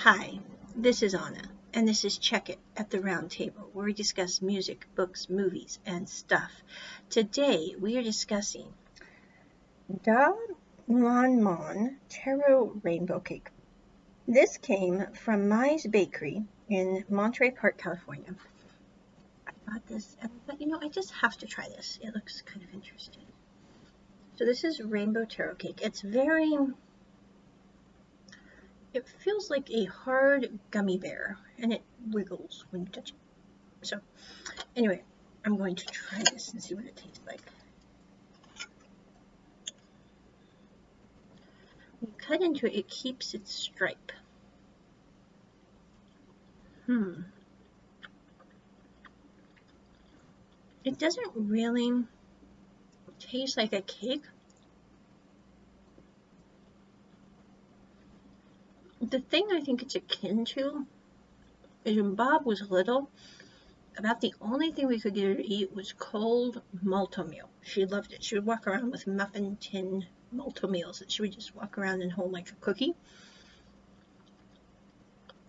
Hi, this is Anna, and this is Check It at the Round Table, where we discuss music, books, movies, and stuff. Today, we are discussing Da Mon Mon Taro Rainbow Cake. This came from Mai's Bakery in Monterey Park, California. I bought this, and I thought, I just have to try this. It looks kind of interesting. So this is Rainbow Taro Cake. It feels like a hard gummy bear, and it wiggles when you touch it. So, anyway, I'm going to try this and see what it tastes like. When you cut into it, it keeps its stripe. It doesn't really taste like a cake. The thing I think it's akin to is when Bob was little, about the only thing we could get her to eat was cold malto meal. She loved it. She would walk around with muffin tin malto meals that she would just walk around and hold like a cookie.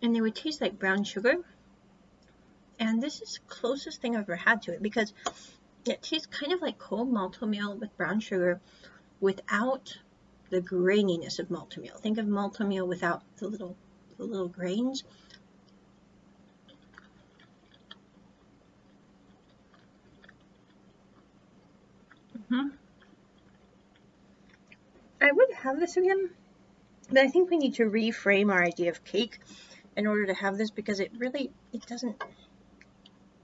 And they would taste like brown sugar. And this is the closest thing I've ever had to it because it tastes kind of like cold malto meal with brown sugar without the graininess of malto meal. Think of malto meal without the little grains. I would have this again, but I think we need to reframe our idea of cake in order to have this because it doesn't.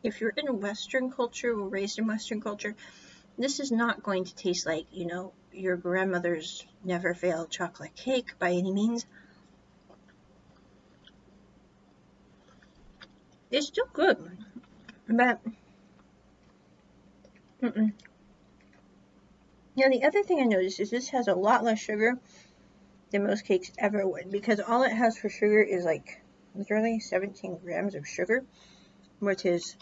If you're in a Western culture or raised in Western culture, this is not going to taste like, your grandmother's never fail chocolate cake by any means. It's still good, but Now the other thing I noticed is this has a lot less sugar than most cakes ever would because all it has for sugar is like literally 17 grams of sugar, which is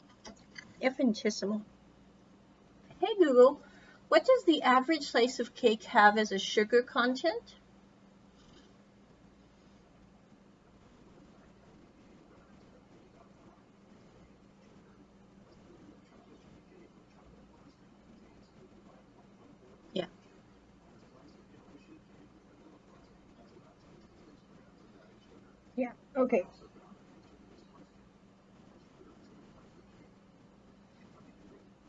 infinitesimal. Hey Google, what does the average slice of cake have as a sugar content? Yeah. Yeah, okay.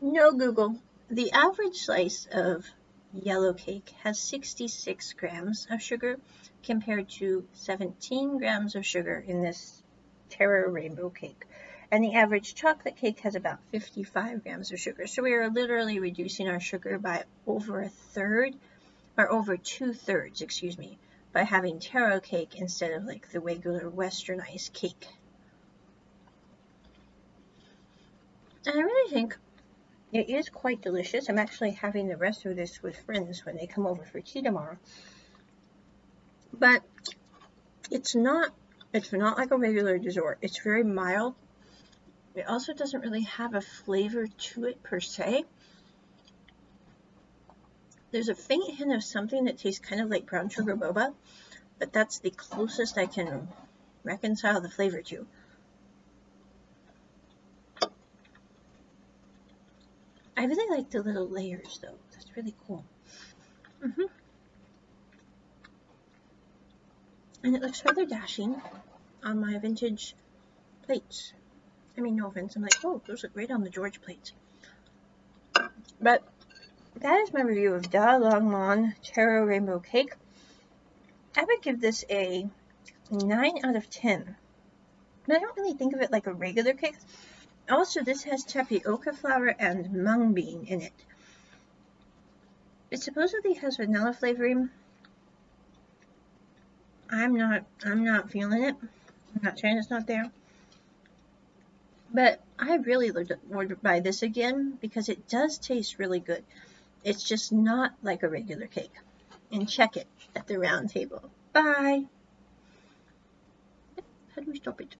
No, Google. The average slice of yellow cake has 66 grams of sugar compared to 17 grams of sugar in this Taro Rainbow cake. And the average chocolate cake has about 55 grams of sugar. So we are literally reducing our sugar by over a third, or over 2/3, excuse me, by having taro cake instead of like the regular westernized cake. And I really think it is quite delicious. I'm actually having the rest of this with friends when they come over for tea tomorrow. But it's not like a regular dessert. It's very mild. It also doesn't really have a flavor to it per se. There's a faint hint of something that tastes kind of like brown sugar boba, but that's the closest I can reconcile the flavor to. I really like the little layers though. That's really cool. And it looks rather dashing on my vintage plates. I mean, no offense. I'm like, oh, those look great on the George plates. But that is my review of Da Long Mon Taro Rainbow Cake. I would give this a 9 out of 10. But I don't really think of it like a regular cake. Also, this has tapioca flour and mung bean in it. It supposedly has vanilla flavoring. I'm not feeling it. I'm not saying it's not there. But I really looked forward to buy this again because it does taste really good. It's just not like a regular cake. And check it at the round table. Bye. How do we stop it?